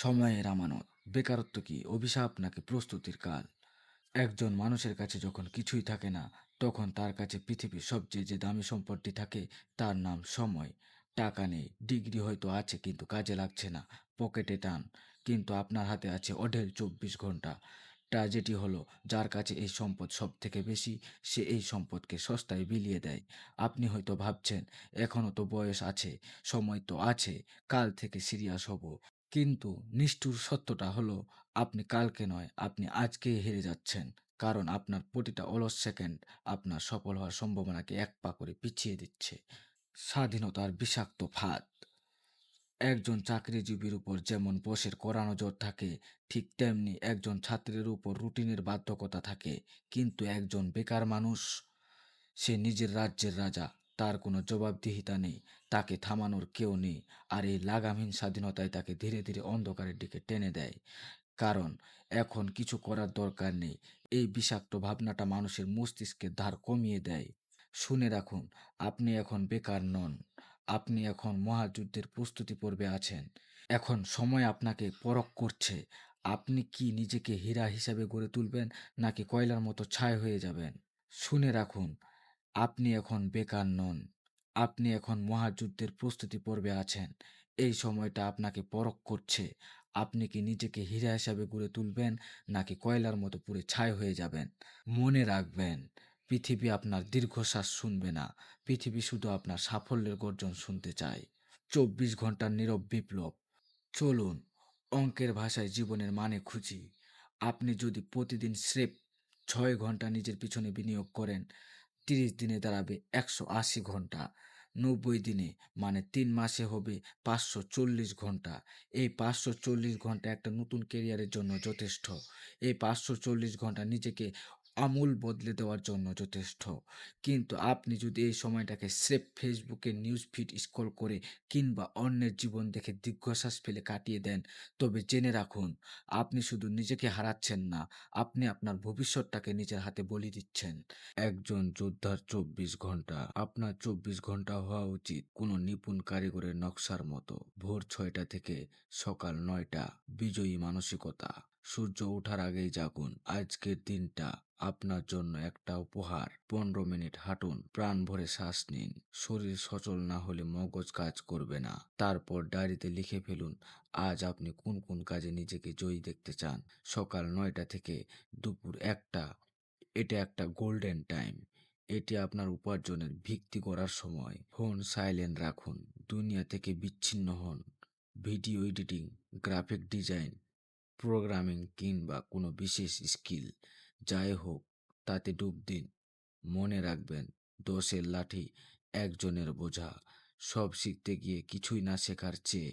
সময়ের আমানত। বেকারত্ব কি অভিশাপ নাকি প্রস্তুতির কাল? একজন মানুষের কাছে যখন কিছুই থাকে না, তখন তার কাছে পৃথিবীর সবচেয়ে যে দামি সম্পদটি থাকে, তার নাম সময়। টাকা নেই, ডিগ্রি হয়তো আছে কিন্তু কাজে লাগছে না, পকেটে টান, কিন্তু আপনার হাতে আছে অঢেল 24 ঘন্টা। ট্র্যাজেডি হলো, যার কাছে এই সম্পদ সব থেকে বেশি, সে এই সম্পদকে সস্তায় বিলিয়ে দেয়। আপনি হয়তো ভাবছেন, এখনও তো বয়স আছে, সময় তো আছে, কাল থেকে সিরিয়াস হব। কিন্তু নিষ্ঠুর সত্যটা হলো, আপনি কালকে নয়, আপনি আজকেই হেরে যাচ্ছেন। কারণ আপনার প্রতিটা অলস সেকেন্ড আপনার সফল হওয়ার সম্ভাবনাকে এক পা করে পিছিয়ে দিচ্ছে। স্বাধীনতার বিষাক্ত ফাঁদ। একজন চাকরিজীবীর উপর যেমন বসের কড়া নজর থাকে, ঠিক তেমনি একজন ছাত্রের উপর রুটিনের বাধ্যকতা থাকে। কিন্তু একজন বেকার মানুষ, সে নিজের রাজ্যের রাজা। তার কোনো জবাবদিহিতা নেই, তাকে থামানোর কেউ নেই। আর এই লাগামহীন স্বাধীনতায় তাকে ধীরে ধীরে অন্ধকারের দিকে টেনে দেয়। কারণ এখন কিছু করার দরকার নেই, এই বিষাক্ত ভাবনাটা মানুষের মস্তিষ্কের ধার কমিয়ে দেয়। শুনে রাখুন, আপনি এখন বেকার নন, আপনি এখন মহাযুদ্ধের প্রস্তুতি পর্বে আছেন। এখন সময় আপনাকে পরখ করছে, আপনি কি নিজেকে হীরা হিসাবে গড়ে তুলবেন নাকি কয়লার মতো ছাই হয়ে যাবেন। শুনে রাখুন, আপনি এখন বেকার নন, আপনি এখন মহাযুদ্ধের প্রস্তুতি পর্বে আছেন। এই সময়টা আপনাকে পরখ করছে, আপনি কি নিজেকে হীরা হিসাবে গড়ে তুলবেন নাকি কয়লার মতো পুড়ে ছাই হয়ে যাবেন। মনে রাখবেন, পৃথিবী আপনার দীর্ঘশ্বাস শুনবে না, পৃথিবী শুধু আপনার সাফল্যের গর্জন শুনতে চায়। 24 ঘন্টার নীরব বিপ্লব। চলুন, অঙ্কের ভাষায় জীবনের মানে খুঁজি। আপনি যদি প্রতিদিন স্রেফ 6 ঘন্টা নিজের পিছনে বিনিয়োগ করেন, 30 দিনে দাঁড়াবে 180 ঘন্টা। 90 দিনে মানে 3 মাসে হবে 540 ঘন্টা। এই 540 ঘন্টা একটা নতুন কেরিয়ারের জন্য যথেষ্ট। এই 540 ঘন্টা নিজেকে আমূল বদলে দেওয়ার জন্য যথেষ্ট। কিন্তু আপনি যদি এই সময়টাকে স্রেফ ফেসবুকে নিউজ ফিড স্ক্রল করে কিংবা অন্যের জীবন দেখে দীর্ঘশ্বাস ফেলে কাটিয়ে দেন, তবে জেনে রাখুন, আপনি শুধু নিজেকে হারাচ্ছেন না, আপনি আপনার ভবিষ্যৎটাকে নিজের হাতে বলি দিচ্ছেন। একজন যোদ্ধার 24 ঘন্টা, আপনার 24 ঘন্টা হওয়া উচিত কোনো নিপুণ কারিগরের নকশার মতো। ভোর 6টা থেকে সকাল 9টা, বিজয়ী মানসিকতা। সূর্য ওঠার আগেই জাগুন। আজকের দিনটা আপনার জন্য একটা উপহার। 15 মিনিট হাঁটুন, প্রাণ ভরে শ্বাস নিন। শরীর সচল না হলে মগজ কাজ করবে না। তারপর ডায়েরিতে লিখে ফেলুন, আজ আপনি কোন কোন কাজে নিজেকে জয়ী দেখতে চান। সকাল 9টা থেকে দুপুর 1টা, এটা একটা গোল্ডেন টাইম। এটি আপনার উপার্জনের ভিত্তি করার সময়। ফোন সাইলেন্ট রাখুন, দুনিয়া থেকে বিচ্ছিন্ন হন। Video editing, graphic design, programming কিংবা কোনো বিশেষ স্কিল, যাই হোক, তাতে ডুব দিন। মনে রাখবেন, 10-এর লাঠি, একজনের বোঝা। সব শিখতে গিয়ে কিছুই না শেখার চেয়ে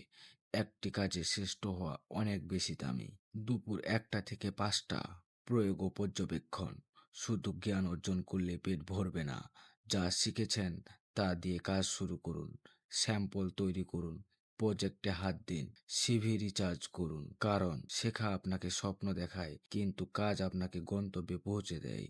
একটি কাজে শ্রেষ্ঠ হওয়া অনেক বেশি দামি। দুপুর 1টা থেকে 5টা, প্রয়োগ ও পর্যবেক্ষণ। শুধু জ্ঞান অর্জন করলে পেট ভরবে না, যা শিখেছেন তা দিয়ে কাজ শুরু করুন। স্যাম্পল তৈরি করুন, প্রজেক্টে হাত দিন, সিভি রিচার্জ করুন। কারণ শেখা আপনাকে স্বপ্ন দেখায়, কিন্তু কাজ আপনাকে গন্তব্যে পৌঁছে দেয়।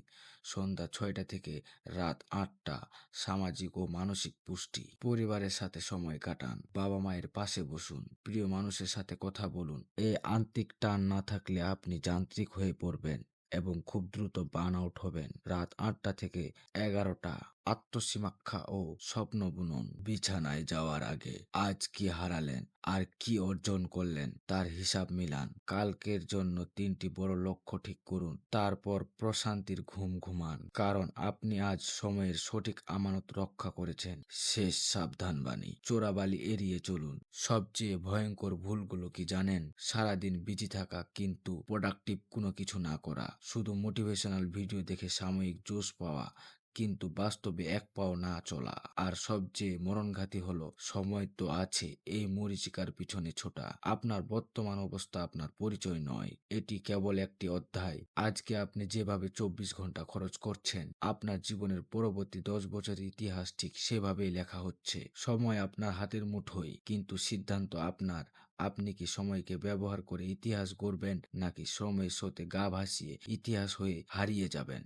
সন্ধ্যা 6টা থেকে রাত 8টা, সামাজিক ও মানসিক পুষ্টি। পরিবারের সাথে সময় কাটান, বাবা মায়ের পাশে বসুন, প্রিয় মানুষের সাথে কথা বলুন। এই আন্তিক টান না থাকলে আপনি যান্ত্রিক হয়ে পড়বেন এবং খুব দ্রুত বার্ন আউট হবেন। রাত 8টা থেকে 11টা, আত্মসীমাখ্যা ও স্বপ্ন বুনুন। বিছানায় যাওয়ার আগে আজ কি হারালেন আর কি অর্জন করলেন তার হিসাব মিলান। কালকের জন্য 3টি বড় লক্ষ্য ঠিক করুন, তারপর প্রশান্তির ঘুম ঘুমান। কারণ আপনি আজ সময়ের সঠিক আমানত রক্ষা করেছেন। শেষ সাবধানবাণী, চোরাবালি এড়িয়ে চলুন। সবচেয়ে ভয়ঙ্কর ভুলগুলো কি জানেন? সারাদিন বিজি থাকা কিন্তু প্রোডাক্টিভ কোনো কিছু না করা, শুধু মোটিভেশনাল ভিডিও দেখে সাময়িক জোশ পাওয়া কিন্তু বাস্তবে এক পাও না চলা। আর সবচেয়ে মরণঘাতী হলো, সময় তো আছে এই মরীচিকার পিছনে ছোটা। আপনার বর্তমান অবস্থা আপনার পরিচয় নয়, এটি কেবল একটি অধ্যায়। আজকে আপনি যেভাবে 24 ঘন্টা খরচ করছেন, আপনার জীবনের পরবর্তী 10 বছরের ইতিহাস ঠিক সেভাবেই লেখা হচ্ছে। সময় আপনার হাতের মুঠোয়, কিন্তু সিদ্ধান্ত আপনার। আপনি কি সময়কে ব্যবহার করে ইতিহাস গড়বেন নাকি সময়ের স্রোতে গা ভাসিয়ে ইতিহাস হয়ে হারিয়ে যাবেন?